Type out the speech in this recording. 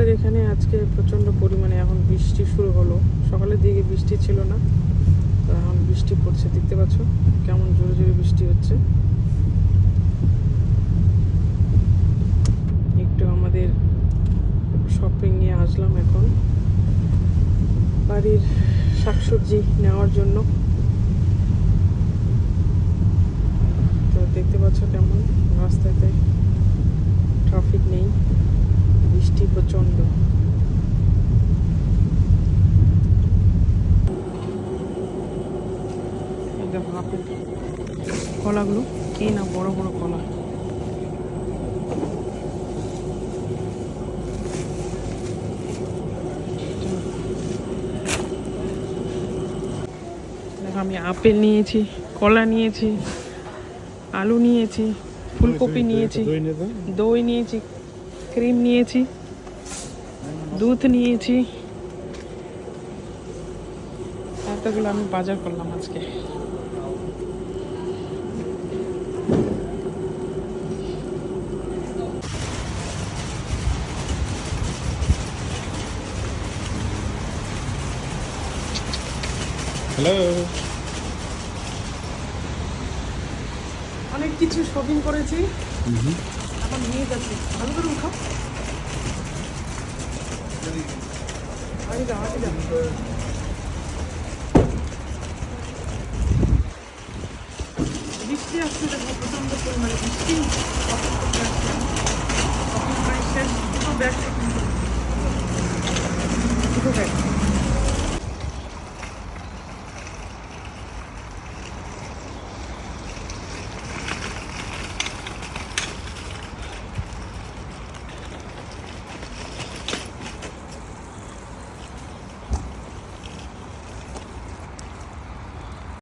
আমাদের এখানে আজকে প্রচণ্ড পরিমাণে এখন বৃষ্টি শুরু হলো। সকালের দিকে বৃষ্টি ছিল না, তো এখন বৃষ্টি পড়ছে। দেখতে পাচ্ছ কেমন জোরে জোরে বৃষ্টি হচ্ছে। একটু আমাদের শপিং নিয়ে আসলাম এখন বাড়ির শাকসবজি নেওয়ার জন্য। তো দেখতে পাচ্ছ কেমন রাস্তাতে ট্রাফিক নেই, বৃষ্টি প্রচণ্ড। দেখো আপেল, কলাগুলো কি না বড় বড় কলা। দেখো আমি আপেল নিয়েছি, কলা নিয়েছি, আলু নিয়েছি, ফুলকপি নিয়েছি, দই নিয়েছি, ক্রিম নিয়েছি, দুধ নিয়েছি। এতগুলো আমি বাজার করলাম আজকে। হ্যালো, অনেক কিছু শপিং করেছি, এখন নিয়ে যাচ্ছি। ভালো করে উঠো, আগে যাও আগে যাও। বৃষ্টি আসছে, দেখো প্রচণ্ড পরিমাণে বৃষ্টি। শপিং করতে আসছে, শপিং করে শেষ, দুটো ব্যাগ শপিং করেছি, দুটো ব্যাগ।